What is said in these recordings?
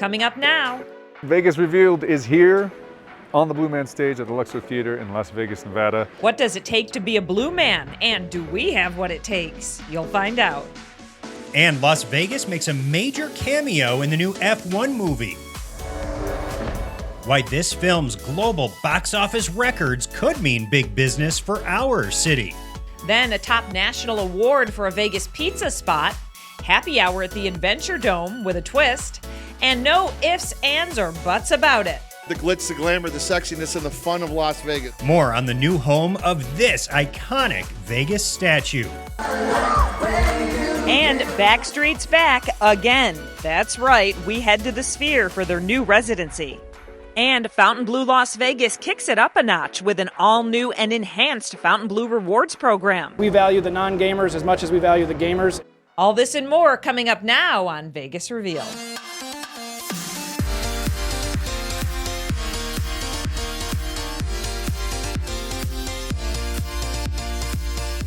coming up now. Vegas Revealed is here on the Blue Man stage at the Luxor Theater in Las Vegas, Nevada. What does it take to be a Blue Man? And do we have what it takes? You'll find out. And Las Vegas makes a major cameo in the new F1 movie. Why this film's global box office records could mean big business for our city. Then a top national award for a Vegas pizza spot, happy hour at the Adventure Dome with a twist, and no ifs, ands, or buts about it. The glitz, the glamour, the sexiness, and the fun of Las Vegas. More on the new home of this iconic Vegas statue. And Backstreet's back again. That's right, we head to the Sphere for their new residency. And Fountainbleau Las Vegas kicks it up a notch with an all-new and enhanced Fountainbleau Rewards program. We value the non-gamers as much as we value the gamers. All this and more coming up now on Vegas Revealed.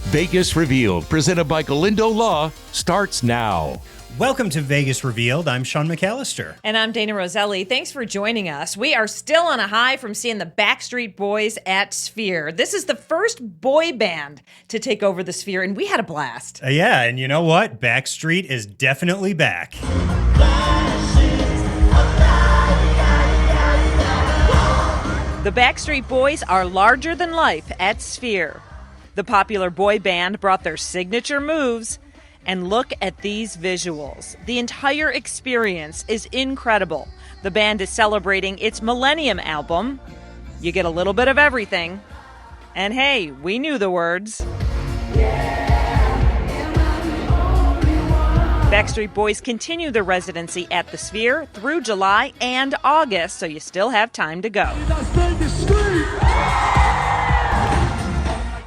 Vegas Revealed, presented by Galindo Law, starts now. Welcome to Vegas Revealed. I'm Sean McAllister. And I'm Dana Roselli. Thanks for joining us. We are still on a high from seeing the Backstreet Boys at Sphere. This is the first boy band to take over the Sphere, and we had a blast. Yeah, and you know what? Backstreet is definitely back. The Backstreet Boys are larger than life at Sphere. The popular boy band brought their signature moves, and look at these visuals. The entire experience is incredible. The band is celebrating its Millennium album. You get a little bit of everything. And hey, we knew the words. Backstreet Boys continue their residency at the Sphere through July and August, so you still have time to go.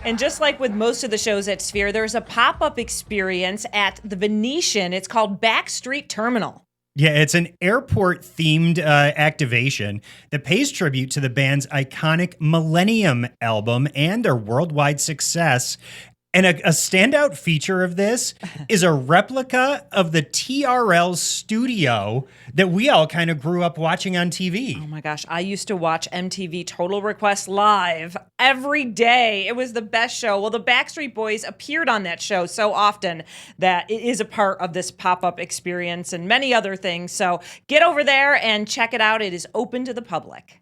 And just like with most of the shows at Sphere, there's a pop-up experience at the Venetian. It's called Backstreet Terminal. Yeah, it's an airport-themed activation that pays tribute to the band's iconic Millennium album and their worldwide success. And a standout feature of this is a replica of the TRL studio that we all kind of grew up watching on TV. Oh my gosh, I used to watch MTV Total Request live every day. It was the best show. Well, the Backstreet Boys appeared on that show so often that it is a part of this pop-up experience and many other things. So get over there and check it out. It is open to the public.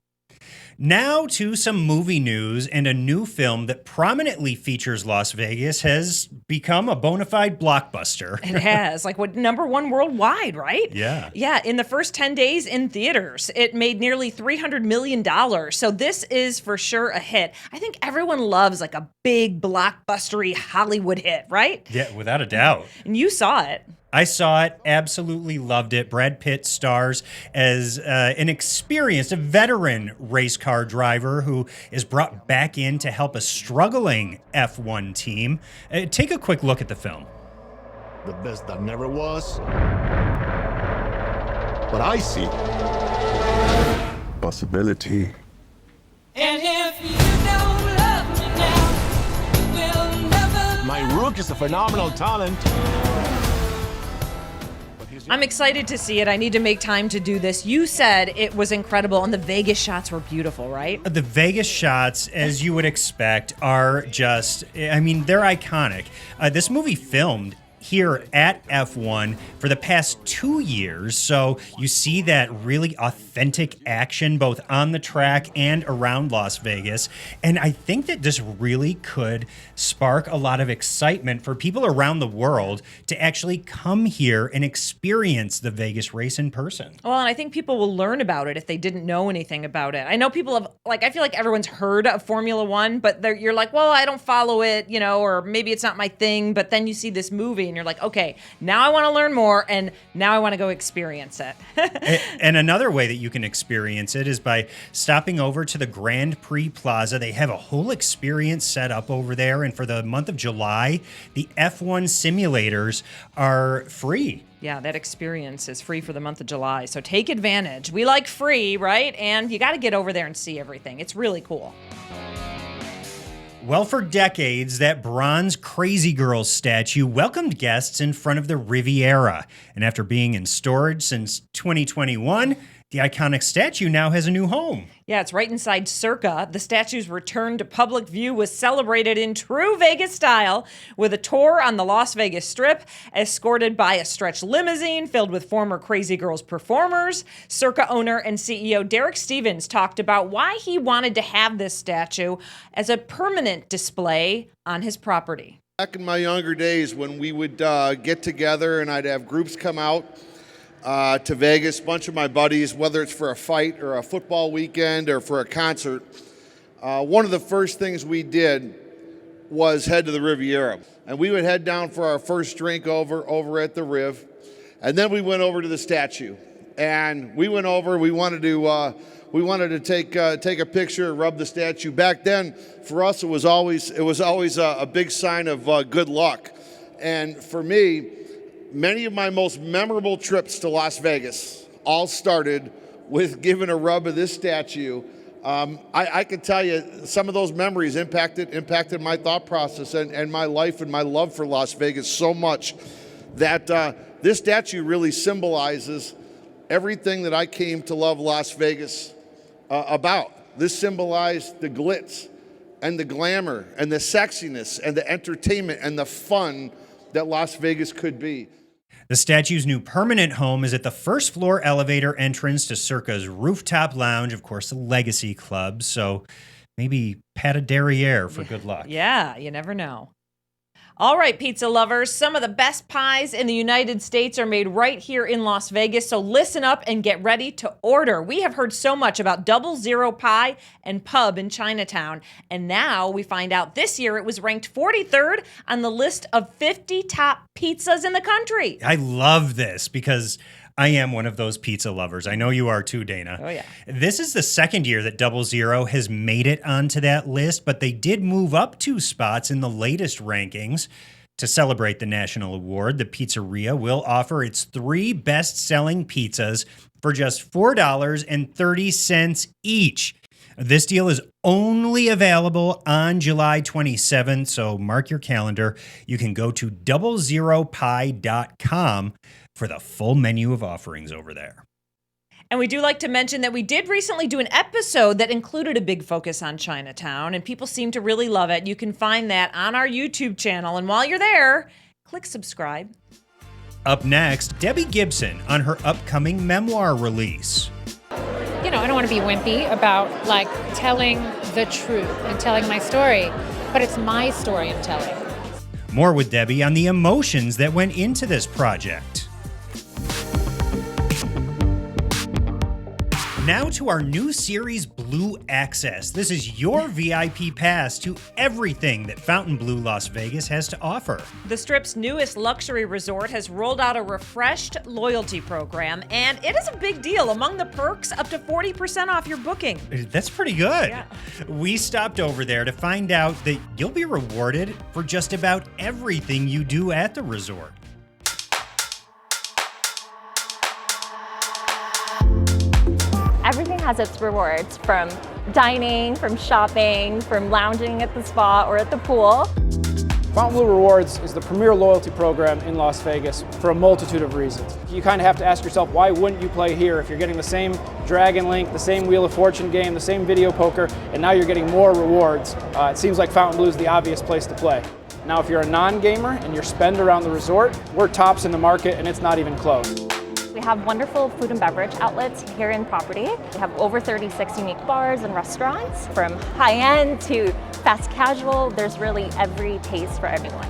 Now to some movie news, and a new film that prominently features Las Vegas has become a bona fide blockbuster. It has, like what, #1 worldwide, right? Yeah. Yeah, in the first 10 days in theaters, it made nearly $300 million. So this is for sure a hit. I think everyone loves like a big blockbustery Hollywood hit, right? Yeah, without a doubt. And you saw it. I saw it, absolutely loved it. Brad Pitt stars as an experienced, a veteran race car driver who is brought back in to help a struggling F1 team. Take a quick look at the film. The best that never was. But I see possibility. And if you don't love me now, we'll never. My Rook is a phenomenal talent. I'm excited to see it. I need to make time to do this. You said it was incredible, and the Vegas shots were beautiful, right? The Vegas shots, as you would expect, are just, I mean, they're iconic. This movie filmed here at F1 for the past 2 years. So you see that really authentic action both on the track and around Las Vegas. And I think that this really could spark a lot of excitement for people around the world to actually come here and experience the Vegas race in person. Well, and I think people will learn about it if they didn't know anything about it. I know people have, like, I feel like everyone's heard of Formula One, but you're like, well, I don't follow it, you know, or maybe it's not my thing. But then you see this movie and you're like, okay, now I want to learn more, and now I want to go experience it. And another way that you can experience it is by stopping over to the Grand Prix Plaza. They have a whole experience set up over there, and for the month of July, the F1 simulators are free. Yeah, that experience is free for the month of July, so take advantage. We like free, right? And you got to get over there and see everything. It's really cool. Well, for decades, that bronze Crazy Girls statue welcomed guests in front of the Riviera. And after being in storage since 2021, the iconic statue now has a new home. Yeah, it's right inside Circa. The statue's return to public view was celebrated in true Vegas style with a tour on the Las Vegas Strip, escorted by a stretch limousine filled with former Crazy Girls performers. Circa owner and CEO Derek Stevens talked about why he wanted to have this statue as a permanent display on his property. Back in my younger days when we would get together and I'd have groups come out to Vegas, a bunch of my buddies, whether it's for a fight or a football weekend or for a concert, one of the first things we did was head to the Riviera. And we would head down for our first drink over at the Riv. And then we went over to the statue. And we went over, we wanted to take a picture, rub the statue. Back then, for us, it was always a big sign of good luck. And for me, many of my most memorable trips to Las Vegas all started with giving a rub of this statue. I can tell you some of those memories impacted my thought process and my life and my love for Las Vegas so much that this statue really symbolizes everything that I came to love Las Vegas about. This symbolized the glitz and the glamour and the sexiness and the entertainment and the fun that Las Vegas could be. The statue's new permanent home is at the first floor elevator entrance to Circa's rooftop lounge, of course, the Legacy Club. So maybe pat a derriere for good luck. Yeah, you never know. All right, pizza lovers, some of the best pies in the United States are made right here in Las Vegas, so listen up and get ready to order. We have heard so much about Double Zero Pie and Pub in Chinatown, and now we find out this year it was ranked 43rd on the list of 50 top pizzas in the country. I love this because I am one of those pizza lovers. I know you are too, Dana. Oh, yeah. This is the second year that Double Zero has made it onto that list, but they did move up 2 spots in the latest rankings. To celebrate the national award, the pizzeria will offer its 3 best-selling pizzas for just $4.30 each. This deal is only available on July 27th, so mark your calendar. You can go to doublezeropie.com for the full menu of offerings over there. And we do like to mention that we did recently do an episode that included a big focus on Chinatown, and people seem to really love it. You can find that on our YouTube channel, and while you're there, click subscribe. Up next, Debbie Gibson on her upcoming memoir release. You know, I don't want to be wimpy about like telling the truth and telling my story, but it's my story I'm telling. More with Debbie on the emotions that went into this project. Now to our new series, Blue Access. This is your VIP pass to everything that Fountainbleau Las Vegas has to offer. The Strip's newest luxury resort has rolled out a refreshed loyalty program, and it is a big deal. Among the perks, up to 40% off your booking. That's pretty good. Yeah. We stopped over there to find out that you'll be rewarded for just about everything you do at the resort. Everything has its rewards, from dining, from shopping, from lounging at the spa or at the pool. Fountainbleau Rewards is the premier loyalty program in Las Vegas for a multitude of reasons. You kind of have to ask yourself, why wouldn't you play here if you're getting the same Dragon Link, the same Wheel of Fortune game, the same video poker, and now you're getting more rewards? It seems like Fountainbleau is the obvious place to play. Now, if you're a non-gamer and you're spend around the resort, we're tops in the market and it's not even close. We have wonderful food and beverage outlets here in property. We have over 36 unique bars and restaurants. From high-end to fast casual, there's really every taste for everyone.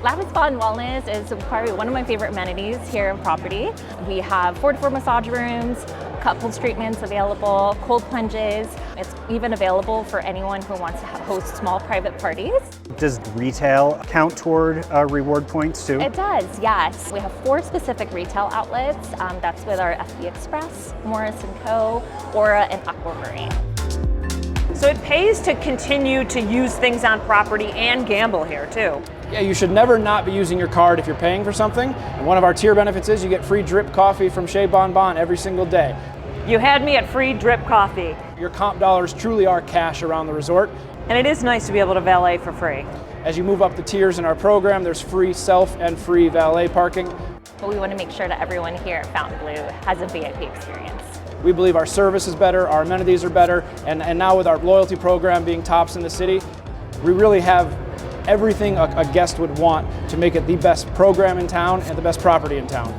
Lavish Spa and Wellness is probably one of my favorite amenities here in property. We have 4-to-4 massage rooms, couples treatments available, cold plunges. It's even available for anyone who wants to host small private parties. Does retail count toward reward points too? It does, yes. We have 4 specific retail outlets. That's with our FB Express, Morris & Co., Aura, and Aquamarine. So it pays to continue to use things on property and gamble here, too. Yeah, you should never not be using your card if you're paying for something. And one of our tier benefits is you get free drip coffee from Chez Bon Bon every single day. You had me at free drip coffee. Your comp dollars truly are cash around the resort. And it is nice to be able to valet for free. As you move up the tiers in our program, there's free self and free valet parking. But we want to make sure that everyone here at Fountainbleau has a VIP experience. We believe our service is better, our amenities are better, and now with our loyalty program being tops in the city, we really have everything a guest would want to make it the best program in town and the best property in town.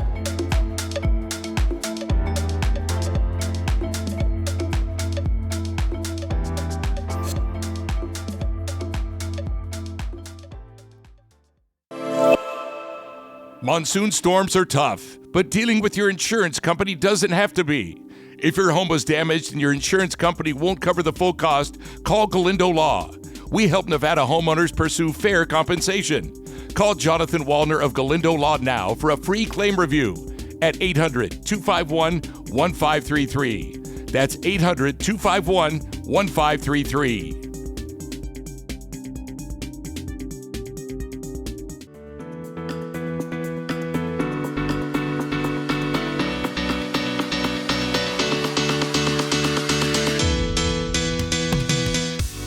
Monsoon storms are tough, but dealing with your insurance company doesn't have to be. If your home was damaged and your insurance company won't cover the full cost, call Galindo Law. We help Nevada homeowners pursue fair compensation. Call Jonathan Wallner of Galindo Law now for a free claim review at 800-251-1533. That's 800-251-1533.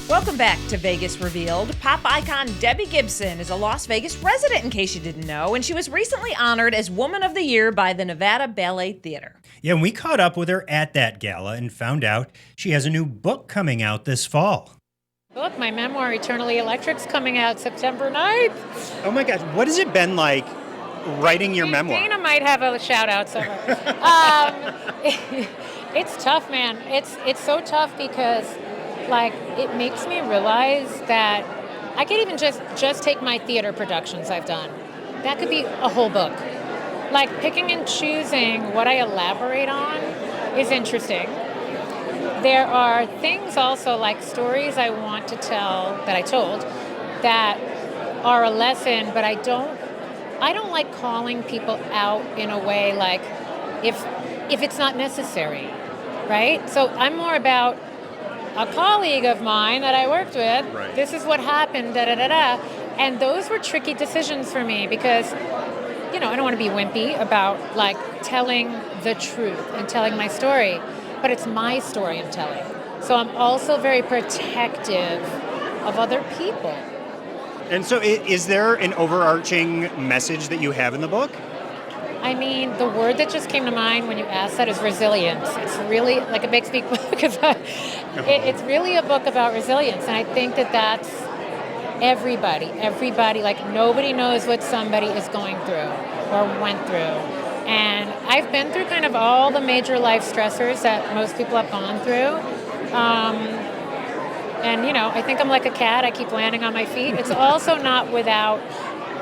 Welcome back to Vegas Revealed. Pop icon Debbie Gibson is a Las Vegas resident, in case you didn't know, and she was recently honored as Woman of the Year by the Nevada Ballet Theater. Yeah, and we caught up with her at that gala and found out she has a new book coming out this fall. Look, my memoir, Eternally Electric's coming out September 9th. Oh my gosh, what has it been like writing your memoir? Dana might have a shout out somewhere. It's tough, man. It's so tough because it makes me realize that I could even just take my theater productions I've done. That could be a whole book. Picking and choosing what I elaborate on is interesting. There are things also, like stories I want to tell that I told that are a lesson, but I don't like calling people out in a way if it's not necessary, right? So I'm more about a colleague of mine that I worked with, right. This is what happened, da-da-da-da. And those were tricky decisions for me because, I don't want to be wimpy about, telling the truth and telling my story, but it's my story I'm telling. So I'm also very protective of other people. And so is there an overarching message that you have in the book? I mean, the word that just came to mind when you asked that is resilience. It's really like a big speak book. It's really a book about resilience. And I think that's everybody. Nobody knows what somebody is going through or went through. And I've been through kind of all the major life stressors that most people have gone through. I think I'm like a cat. I keep landing on my feet. It's also not without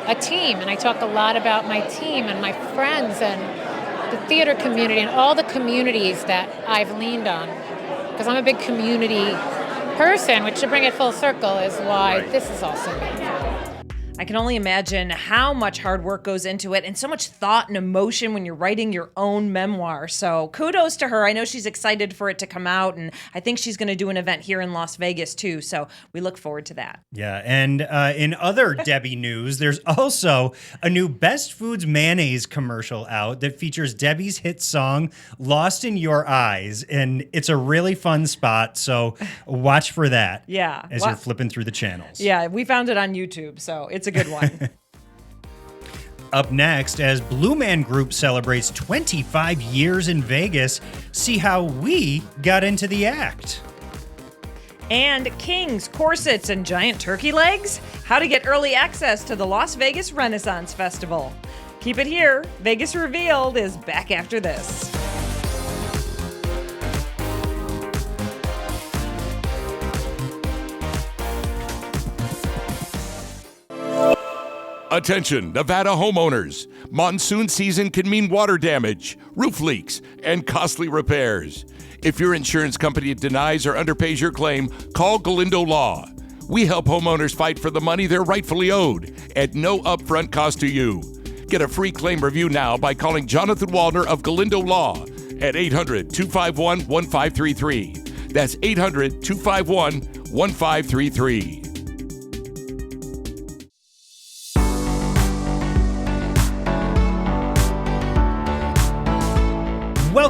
a team, and I talk a lot about my team and my friends and the theater community and all the communities that I've leaned on, because I'm a big community person, which, to bring it full circle, is why this is also meaningful. I can only imagine how much hard work goes into it and so much thought and emotion when you're writing your own memoir. So kudos to her. I know she's excited for it to come out, and I think she's going to do an event here in Las Vegas too. So we look forward to that. Yeah, and in other Debbie news, there's also a new Best Foods mayonnaise commercial out that features Debbie's hit song, Lost in Your Eyes. And it's a really fun spot, so watch for that as you're flipping through the channels. Yeah, we found it on YouTube, so it's a good one. Up next, as Blue Man Group celebrates 25 years in Vegas, see how we got into the act. And kings, corsets, and giant turkey legs? How to get early access to the Las Vegas Renaissance Festival. Keep it here. Vegas Revealed is back after this. Attention, Nevada homeowners. Monsoon season can mean water damage, roof leaks, and costly repairs. If your insurance company denies or underpays your claim, call Galindo Law. We help homeowners fight for the money they're rightfully owed at no upfront cost to you. Get a free claim review now by calling Jonathan Wallner of Galindo Law at 800-251-1533. That's 800-251-1533.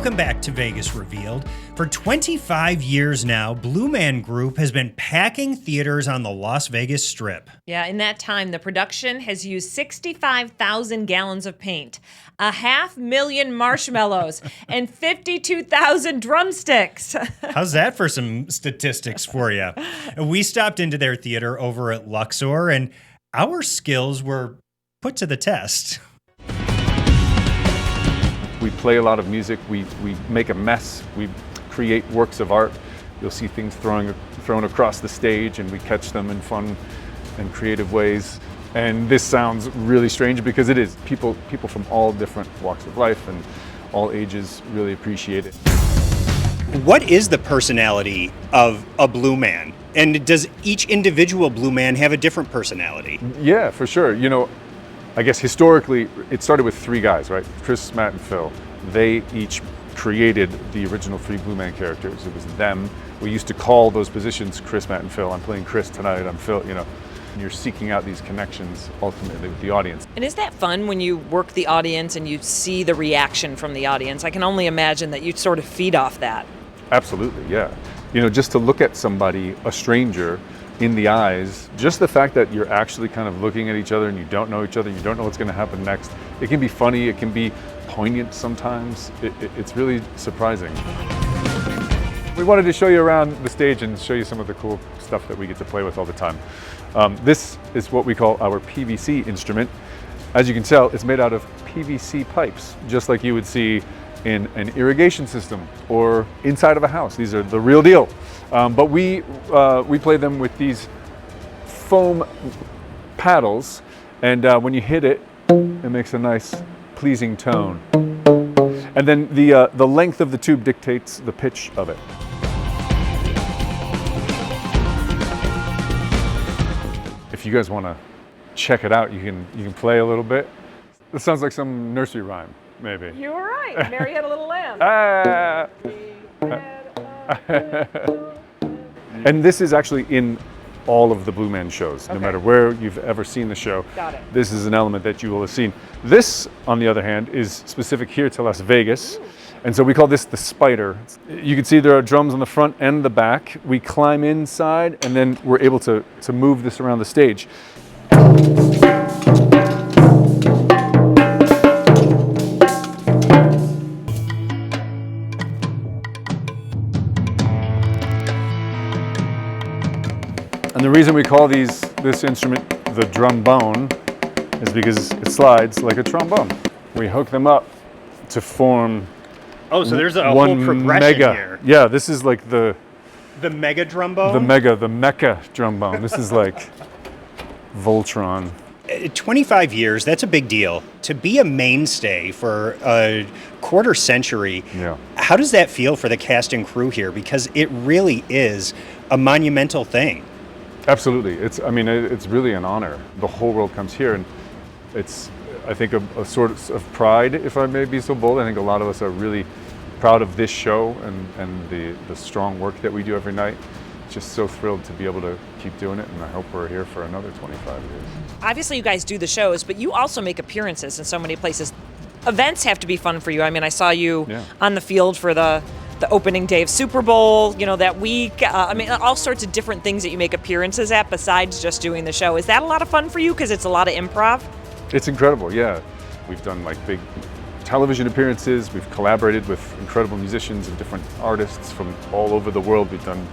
Welcome back to Vegas Revealed. For 25 years now, Blue Man Group has been packing theaters on the Las Vegas Strip. Yeah, in that time, the production has used 65,000 gallons of paint, 500,000 marshmallows, and 52,000 drumsticks. How's that for some statistics for you? We stopped into their theater over at Luxor, and our skills were put to the test. We play a lot of music, we make a mess, we create works of art. You'll see things thrown across the stage, and we catch them in fun and creative ways. And this sounds really strange because it is. People from all different walks of life and all ages really appreciate it. What is the personality of a Blue Man? And does each individual Blue Man have a different personality? Yeah, for sure. You know, I guess historically, it started with three guys, right? Chris, Matt, and Phil. They each created the original three Blue Man characters. It was them. We used to call those positions Chris, Matt, and Phil. I'm playing Chris tonight, I'm Phil, you know. And you're seeking out these connections ultimately with the audience. And is that fun when you work the audience and you see the reaction from the audience? I can only imagine that you sort of feed off that. Absolutely, yeah. You know, just to look at somebody, a stranger, in the eyes, just the fact that you're actually kind of looking at each other and you don't know each other, you don't know what's going to happen next. It can be funny, it can be poignant sometimes. It's really surprising. We wanted to show you around the stage and show you some of the cool stuff that we get to play with all the time. This is what we call our PVC instrument. As you can tell, it's made out of PVC pipes, just like you would see in an irrigation system or inside of a house. These are the real deal. But we play them with these foam paddles, and when you hit it, it makes a nice, pleasing tone. And then the length of the tube dictates the pitch of it. If you guys want to check it out, you can play a little bit. This sounds like some nursery rhyme, maybe. You were right. Mary had a little lamb. And this is actually in all of the Blue Man shows, no matter where you've ever seen the show. Got it. This is an element that you will have seen. This, on the other hand, is specific here to Las Vegas. And so we call this the spider. You can see there are drums on the front and the back. We climb inside, and then we're able to move this around the stage. And the reason we call this instrument the trombone is because it slides like a trombone. We hook them up to form Oh, so there's a whole progression here. Yeah, this is like the mega trombone? the Mecca trombone. This is like Voltron. 25 years, that's a big deal. To be a mainstay for a quarter century, Yeah. How does that feel for the cast and crew here? Because it really is a monumental thing. Absolutely. It's really an honor. The whole world comes here, and it's, I think, a sort of pride, if I may be so bold. I think a lot of us are really proud of this show and the strong work that we do every night. Just so thrilled to be able to keep doing it, and I hope we're here for another 25 years. Obviously, you guys do the shows, but you also make appearances in so many places. Events have to be fun for you. I mean, I saw you on the field for the opening day of Super Bowl, you know, that week. All sorts of different things that you make appearances at besides just doing the show. Is that a lot of fun for you because it's a lot of improv? It's incredible, yeah. We've done like big television appearances. We've collaborated with incredible musicians and different artists from all over the world. We've done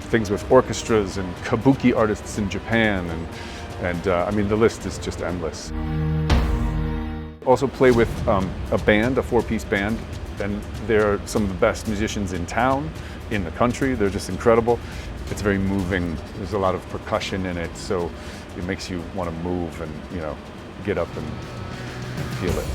things with orchestras and kabuki artists in Japan, and the list is just endless. Also play with a band, a 4-piece band, and they're some of the best musicians in town, in the country. They're just incredible. It's very moving. There's a lot of percussion in it, so it makes you want to move and, you know, get up and feel it.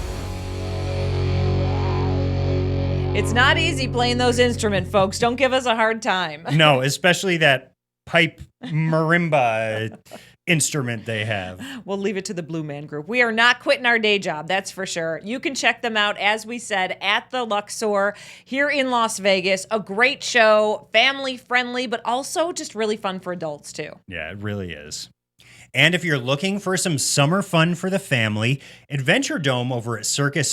It's not easy playing those instruments, folks. Don't give us a hard time. No, especially that pipe marimba instrument they have. We'll leave it to the Blue Man Group. We are not quitting our day job, that's for sure. You can check them out, as we said, at the Luxor here in Las Vegas. A great show, family friendly, but also just really fun for adults too. Yeah, it really is. And if you're looking for some summer fun for the family, Adventure Dome over at Circus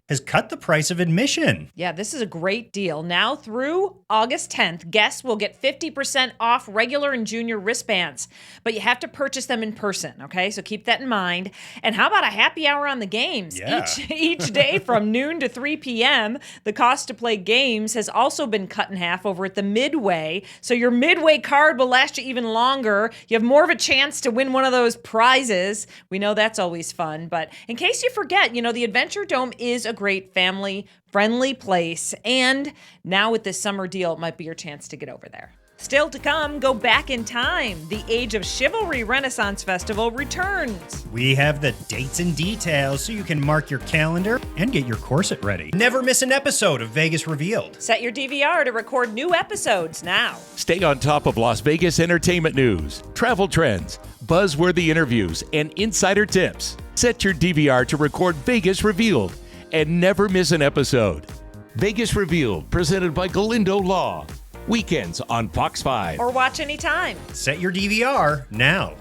has cut the price of admission. Yeah, this is a great deal. Now through August 10th, guests will get 50% off regular and junior wristbands, but you have to purchase them in person, okay? So keep that in mind. And how about a happy hour on the games? Yeah. Each day from noon to 3 p.m., the cost to play games has also been cut in half over at the Midway. So your Midway card will last you even longer. You have more of a chance to win one of those prizes. We know that's always fun, but in case you forget, the Adventure Dome is a great family-friendly place, and now with this summer deal, it might be your chance to get over there. Still to come, go back in time. The Age of Chivalry Renaissance Festival returns. We have the dates and details so you can mark your calendar and get your corset ready. Never miss an episode of Vegas Revealed. Set your DVR to record new episodes now. Stay on top of Las Vegas entertainment news, travel trends, buzzworthy interviews, and insider tips. Set your DVR to record Vegas Revealed and never miss an episode. Vegas Revealed, presented by Galindo Law. Weekends on Fox 5. Or watch anytime. Set your DVR now.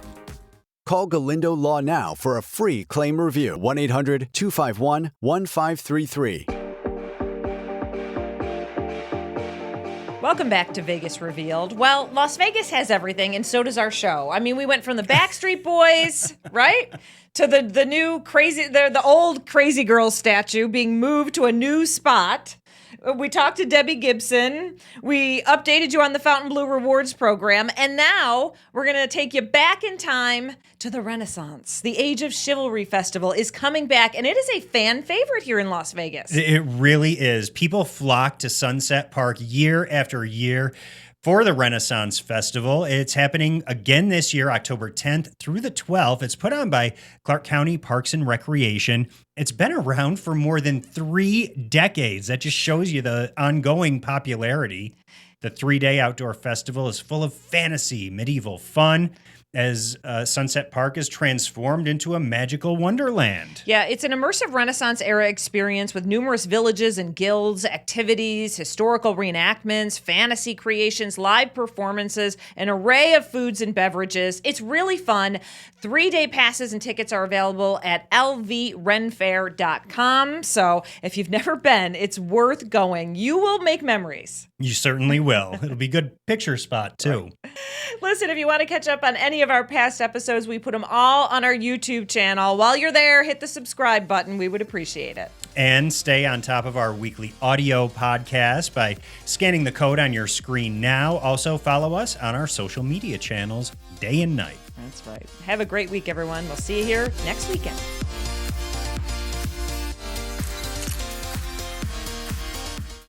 Call Galindo Law now for a free claim review. 1-800-251-1533. Welcome back to Vegas Revealed. Well, Las Vegas has everything, and so does our show. I mean, we went from the Backstreet Boys, right, to the new the old Crazy Girl statue being moved to a new spot. We talked to Debbie Gibson. We updated you on the Fountainbleau Rewards program. And now we're going to take you back in time to the Renaissance. The Age of Chivalry Festival is coming back, and it is a fan favorite here in Las Vegas. It really is. People flock to Sunset Park year after year for the Renaissance Festival. It's happening again this year, October 10th through the 12th. It's put on by Clark County Parks and Recreation. It's been around for more than 3 decades. That just shows you the ongoing popularity. The 3-day outdoor festival is full of fantasy, medieval fun, as Sunset Park is transformed into a magical wonderland. Yeah, it's an immersive Renaissance-era experience with numerous villages and guilds, activities, historical reenactments, fantasy creations, live performances, an array of foods and beverages. It's really fun. 3-day passes and tickets are available at lvrenfair.com. So if you've never been, it's worth going. You will make memories. You certainly will. It'll be a good picture spot, too. Listen, if you want to catch up on any of our past episodes, we put them all on our YouTube channel. While you're there, hit the subscribe button. We would appreciate it. And stay on top of our weekly audio podcast by scanning the code on your screen now. Also, follow us on our social media channels day and night. That's right. Have a great week, everyone. We'll see you here next weekend.